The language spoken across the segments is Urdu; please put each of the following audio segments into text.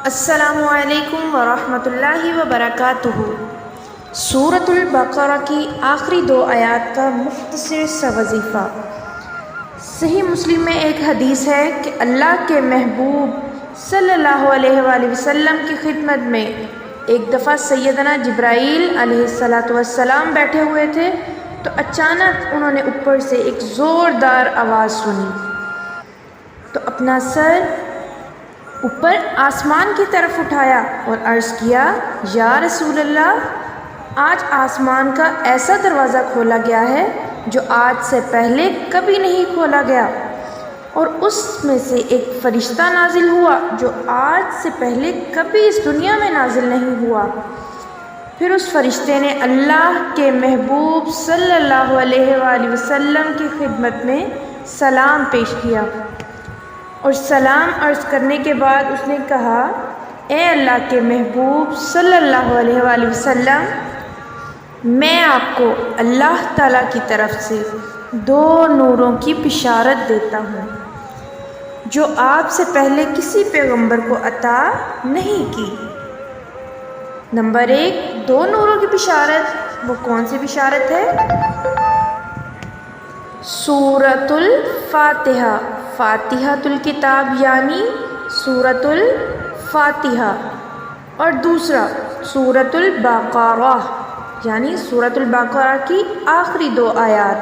السلام علیکم ورحمۃ اللہ وبرکاتہ۔ سورۃ البقرہ کی آخری 2 آیات کا مختصر سا وظیفہ۔ صحیح مسلم میں ایک حدیث ہے کہ اللہ کے محبوب صلی اللہ علیہ وآلہ وسلم کی خدمت میں ایک دفعہ سیدنا جبرائیل علیہ السلام بیٹھے ہوئے تھے تو اچانک انہوں نے اوپر سے ایک زوردار آواز سنی تو اپنا سر اوپر آسمان کی طرف اٹھایا اور عرض کیا، یا رسول اللہ، آج آسمان کا ایسا دروازہ کھولا گیا ہے جو آج سے پہلے کبھی نہیں کھولا گیا، اور اس میں سے ایک فرشتہ نازل ہوا جو آج سے پہلے کبھی اس دنیا میں نازل نہیں ہوا۔ پھر اس فرشتے نے اللہ کے محبوب صلی اللہ علیہ وآلہ وسلم کی خدمت میں سلام پیش کیا، اور سلام عرض کرنے کے بعد اس نے کہا، اے اللہ کے محبوب صلی اللہ علیہ وآلہ وسلم، میں آپ کو اللہ تعالیٰ کی طرف سے 2 نوروں کی بشارت دیتا ہوں جو آپ سے پہلے کسی پیغمبر کو عطا نہیں کی۔ نمبر 1، 2 نوروں کی بشارت۔ وہ کون سی بشارت ہے؟ سورۃ الفاتحہ، فاتحۃ الکتاب یعنی سورۃ الفاتحہ، اور دوسرا سورۃ البقرہ یعنی سورۃ البقرہ کی آخری 2 آیات۔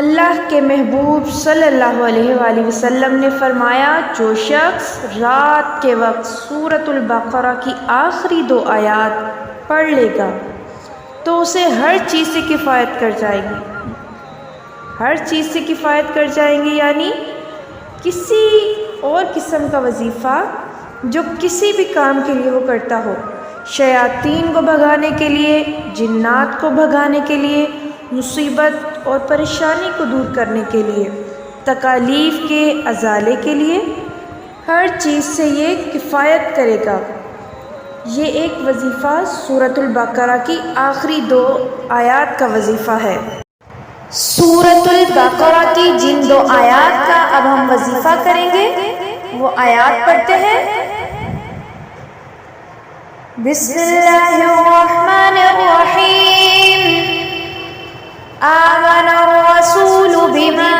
اللہ کے محبوب صلی اللہ علیہ وآلہ وسلم نے فرمایا، جو شخص رات کے وقت سورۃ البقرہ کی آخری 2 آیات پڑھ لے گا تو اسے ہر چیز سے کفایت کر جائے گی۔ ہر چیز سے کفایت کر جائیں گی یعنی کسی اور قسم کا وظیفہ جو کسی بھی کام کے لیے وہ کرتا ہو، شیاطین کو بھگانے کے لیے، جنات کو بھگانے کے لیے، مصیبت اور پریشانی کو دور کرنے کے لیے، تکالیف کے ازالے کے لیے، ہر چیز سے یہ کفایت کرے گا۔ یہ ایک وظیفہ سورۃ البقرہ کی آخری 2 آیات کا وظیفہ ہے۔ سورۃ البقرہ کی جن 2 آیات کا اب ہم وظیفہ کریں گے وہ آیات پڑھتے ہیں۔ بسم اللہ الرحمن الرحیم، آمن الرسول بما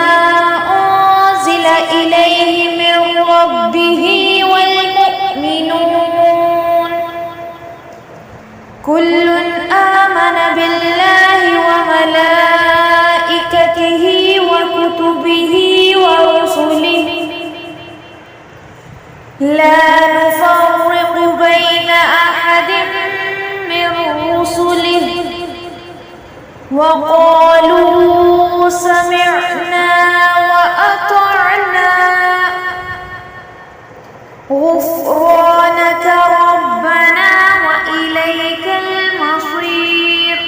انزل الیہ من ربہ والمؤمنون، کل آمن باللہ وملائکتہ وکتبہ ورسلہ لا نفرق بین احد من رسلہ وقالوا سمعنا وأطعنا غفرانك ربنا وإليك المصير،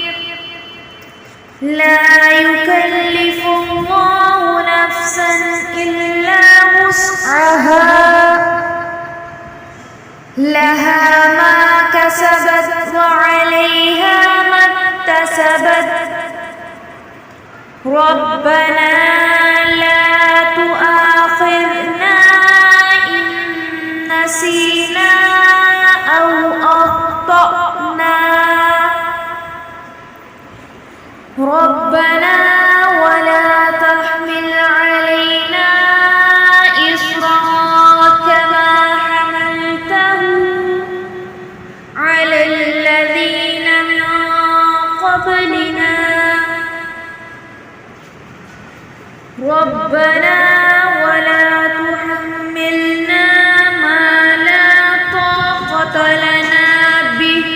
لا يكلف الله نفسا إلا وسعها لها ما كسبت وعليها ما اكتسبت، ربنا لا تؤاخذنا إن نسينا أو أخطأنا، ربنا ولا تحمل علينا إصرا كما حملته على الذين من قبلنا، ربنا ولا تحملنا ما لا طاقة لنا به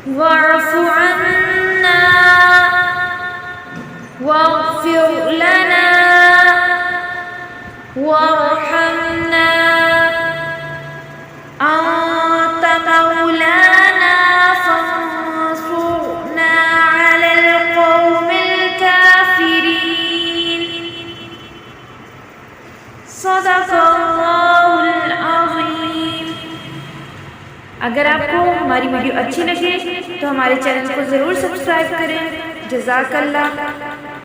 واعف عنا واغفر لنا وارحمنا أنت مولانا فانصرنا على القوم الكافرين، صدق اللہ العظیم۔ اگر آپ کو ہماری ویڈیو اچھی لگے تو ہمارے چینل کو ضرور سبسکرائب کریں۔ جزاک اللہ۔